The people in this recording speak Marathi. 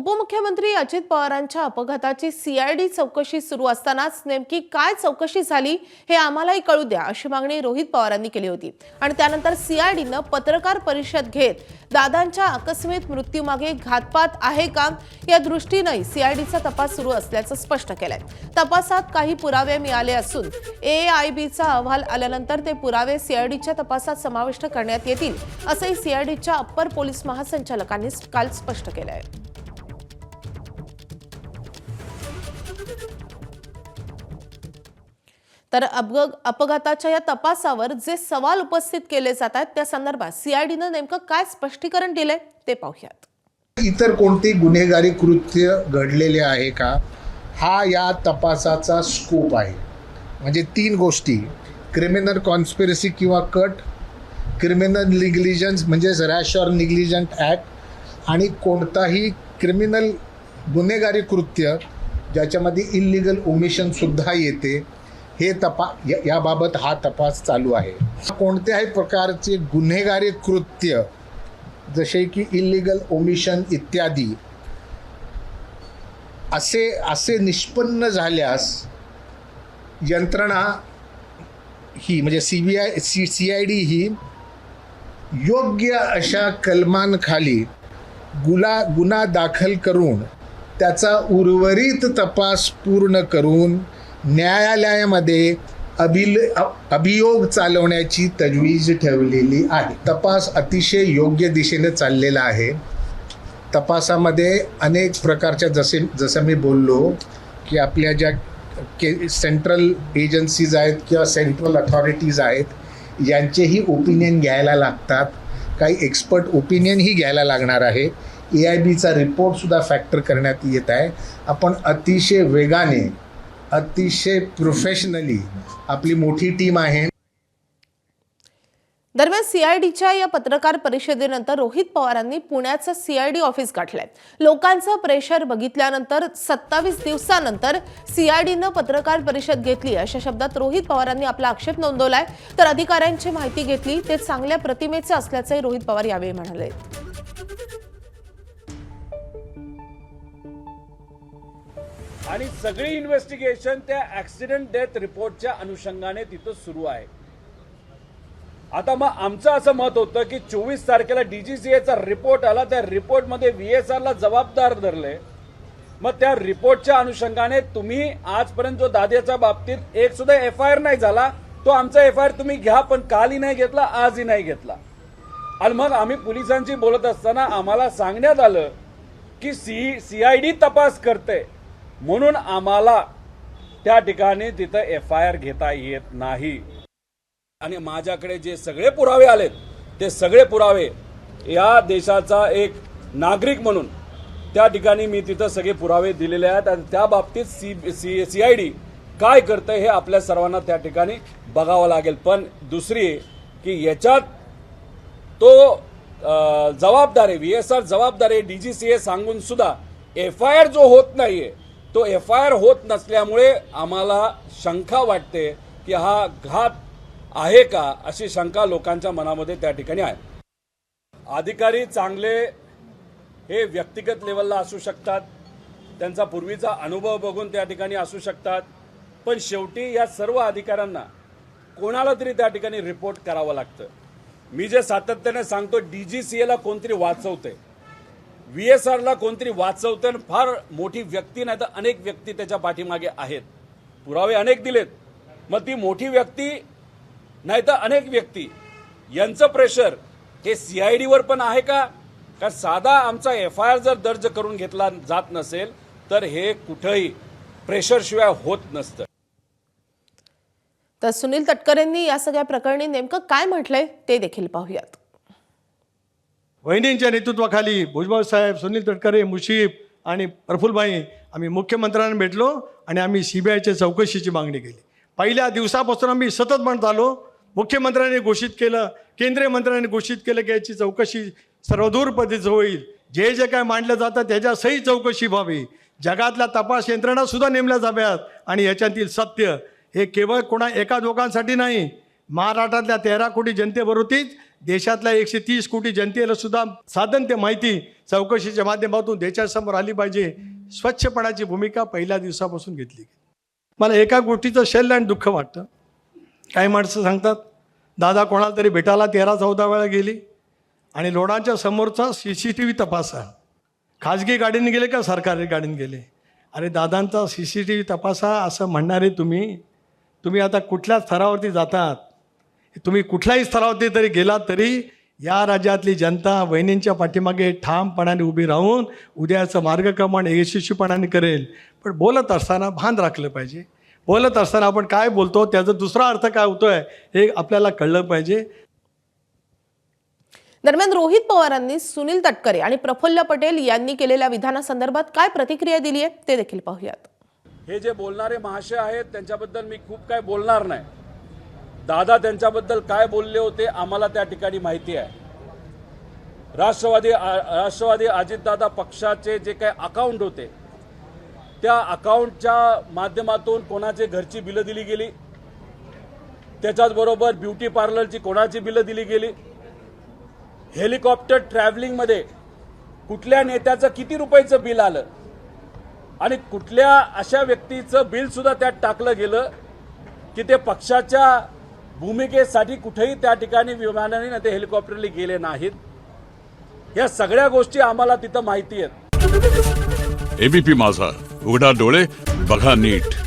उपमुख्यमंत्री अजित पवारांच्या अपघाताची सीआयडी चौकशी सुरू असतानाच नेमकी काय चौकशी झाली हे आम्हालाही कळू द्या अशी मागणी रोहित पवारांनी केली होती। आणि त्यानंतर सीआयडीनं पत्रकार परिषद घेत दादांच्या आकस्मिक मृत्यूमागे घातपात आहे का या दृष्टीने सीआयडीचा तपास सुरू असल्याचं स्पष्ट केलंय। तपासात काही पुरावे मिळाले असून एआयबीचा अहवाल आल्यानंतर ते पुरावे सीआयडीच्या तपासात समाविष्ट करण्यात येतील असंही सीआयडीच्या अप्पर पोलीस महासंचालकांनी काल स्पष्ट केलंय। तर अपघाताच्या या तपासावर जे सवाल उपस्थित केले जातात त्या संदर्भात सीआयडीनं नेमकं काय स्पष्टीकरण दिले ते पाहूयात। इतर कोणती गुन्हेगारी कृत्य घडलेले आहे का हा या तपासाचा स्कोप आहे। म्हणजे तीन गोष्टी, क्रिमिनल कॉन्स्पिरसी किंवा कट, क्रिमिनल निग्लिजन्स म्हणजे रॅश और निग्लिजंट ॲक्ट आणि कोणताही क्रिमिनल गुन्हेगारी कृत्य ज्याच्यामध्ये इल्लीगल ओमिशन सुद्धा येते हे याबाबत हा तपास चालू आहे। कोणत्याही प्रकारचे गुन्हेगारी कृत्य जसे की इल्लीगल ओमिशन इत्यादी असे निष्पन्न झाल्यास यंत्रणा ही म्हणजे सीआयडी ही योग्य अशा कलमांखाली गुन्हा दाखल करून त्याचा उर्वरित तपास पूर्ण करून न्यायालयामध्ये अभियोग चालवण्याची तजवीज ठेवलेली आहे। तपास अतिशय योग्य दिशेने चाललेला आहे। तपासामध्ये अनेक प्रकारच्या जसं मी बोललो की आपल्या ज्या सेंट्रल एजन्सीज आहेत किंवा सेंट्रल अथॉरिटीज आहेत यांचेही ओपिनियन घ्यायला लागतात, काही एक्सपर्ट ओपिनियनही घ्यायला लागणार आहे। एआयबीचा रिपोर्टसुद्धा फॅक्टर करण्यात येत आहे। आपण अतिशय वेगाने अतिशय प्रोफेशनली आपली मोठी टीम आहे। दरम्यान सीआयडीच्या या पत्रकार परिषदेनंतर रोहित पवारांनी पुण्याचं सीआयडी ऑफिस गाठलंय। लोकांचं प्रेशर बघितल्यानंतर 27 दिवसांनंतर सीआयडीनं पत्रकार परिषद घेतली अशा शब्दात रोहित पवारांनी आपला आक्षेप नोंदवलाय। तर अधिकाऱ्यांची माहिती घेतली ते चांगल्या प्रतिमेचं असल्याचंही रोहित पवार यावेळी म्हणाले। आणि सगळी इन्व्हेस्टिगेशन त्या ऍक्सिडेंट डेथ रिपोर्टच्या अनुषंगाने तिथं सुरू आहे। आता मग आमचं असं मत होतं की 24 तारखेला डीजीसीएचा रिपोर्ट आला, त्या रिपोर्टमध्ये व्हीएसआरला जबाबदार धरले। मग त्या रिपोर्टच्या अनुषंगाने तुम्ही आजपर्यंत जो दाद्याच्या बाबतीत एक सुद्धा एफआयआर नाही झाला, तो आमचा एफआयआर तुम्ही घ्या, पण कालही नाही घेतला, आजही नाही घेतला। आणि मग आम्ही पोलिसांशी बोलत असताना आम्हाला सांगण्यात आलं की सीआयडी तपास करते म्हणून आम्हाला त्या ठिकाणी तिथं एफआयआर घेता येत नाही। आणि माझ्याकडे जे सगळे पुरावे आलेत ते सगळे पुरावे या देशाचा एक नागरिक म्हणून त्या ठिकाणी मी तिथं सगळे पुरावे दिलेले आहेत। आणि त्या बाबतीत सीआयडी काय करते हे आपल्या सर्वांना त्या ठिकाणी बघावं लागेल। पण दुसरी की याच्यात तो जबाबदार आहे, व्हीएसआर जबाबदार आहे, डीजीसीए सांगून सुद्धा एफआयआर जो होत नाहीये तो एफआयआर होत नसल्यामुळे आम्हाला शंका वाटते की हा घात आहे का, अशी शंका लोकांच्या मनामध्ये त्या ठिकाणी आहे। अधिकारी चांगले हे व्यक्तिगत लेवलला असू शकतात, त्यांचा पूर्वीचा अनुभव बघून त्या ठिकाणी असू शकतात, पण शेवटी या सर्व अधिकाऱ्यांना कोणाला तरी त्या ठिकाणी रिपोर्ट करावं लागतं। मी जे सातत्याने सांगतो, डीजीसीएला कोणतरी वाचवते, व्हीएसआरला कोणतरी वाचवते, फार मोठी व्यक्ती नाही तर अनेक व्यक्ती त्याच्या पाठीमागे आहेत, पुरावे अनेक दिलेत। मग ती मोठी व्यक्ती नाही तर अनेक व्यक्ती यांचं प्रेशर हे सीआयडीवर पण आहे का? कारण साधा आमचा एफआयआर जर दर्ज करून घेतला जात नसेल तर हे कुठेही प्रेशर शिवाय होत नसतं। तर सुनील तटकरेंनी या सगळ्या प्रकरणी नेमकं काय म्हटलंय ते देखील पाहूयात। वहिनींच्या नेतृत्वाखाली भुजबळ साहेब, सुनील तटकरे, मुशीफ आणि प्रफुल्लभाई आम्ही मुख्यमंत्र्यांना भेटलो आणि आम्ही सीबीआयच्या चौकशीची मागणी केली। पहिल्या दिवसापासून आम्ही सतत म्हणत आलो, मुख्यमंत्र्यांनी घोषित केलं, केंद्रीय मंत्र्यांनी घोषित केलं की याची चौकशी सर्वदूर पद्धतीचं होईल, जे जे काय मांडलं जातं त्याच्या सही चौकशी व्हावी, जगातल्या तपास यंत्रणा सुद्धा नेमल्या जाव्यात आणि याच्यातील सत्य हे केवळ कोणा एका दोघांसाठी नाही, महाराष्ट्रातल्या 13 कोटी जनतेबरोबरच देशातल्या 130 कोटी जनतेला सुद्धा साधन ते माहिती चौकशीच्या माध्यमातून देशासमोर आली पाहिजे. स्वच्छपणाची भूमिका पहिल्या दिवसापासून घेतली. मला एका गोष्टीचं शल्य आणि दुःख वाटतं. काही माणसं सांगतात दादा कोणाला तरी भेटायला 13-14 वेळा गेली आणि लोणाच्या समोरचा CCTV तपासा. खाजगी गाडीने गेले का सरकारी गाडीने गेले? अरे दादांचा CCTV तपासा असं म्हणणारे तुम्ही आता कुठल्या स्तरावरती जातात? तुम्ही कुठल्याही स्तरावरती तरी गेलात तरी या राज्यातली जनता वहिनींच्या पाठीमागे ठामपणाने उभी राहून उद्याचं मार्गक्रमण यशस्वीपणाने करेल. पण बोलत असताना भान राखलं पाहिजे. बोलत असताना आपण काय बोलतो त्याचा दुसरा अर्थ काय होतोय हे आपल्याला कळलं पाहिजे. दरम्यान रोहित पवारांनी सुनील तटकरे आणि प्रफुल्ल पटेल यांनी केलेल्या विधानासंदर्भात काय प्रतिक्रिया दिली आहे ते देखील पाहूयात. हे जे बोलणारे महाशय आहेत त्यांच्याबद्दल मी खूप काय बोलणार नाही. दादा त्यांच्याबद्दल काय बोलले होते आम्हाला त्या ठिकाणी माहिती आहे. राष्ट्रवादी अजितदादा पक्षाचे जे काही अकाउंट होते त्या अकाउंटच्या माध्यमातून कोणाची घरची बिलं दिली गेली, त्याच्याचबरोबर ब्युटी पार्लरची कोणाची बिलं दिली गेली, हेलिकॉप्टर ट्रॅव्हलिंगमध्ये कुठल्या नेत्याचं किती रुपयाचं बिल आलं आणि कुठल्या अशा व्यक्तीचं बिल सुद्धा त्यात टाकलं गेलं की ते पक्षाच्या भूमिकेसाठी कुठेही त्या ठिकाणी विमानाने ना ते हेलिकॉप्टरने गेले नाहीत. या सगळ्या गोष्टी आम्हाला तिथं माहिती आहेत. ABP माझा, उघडा डोळे बघा नीट.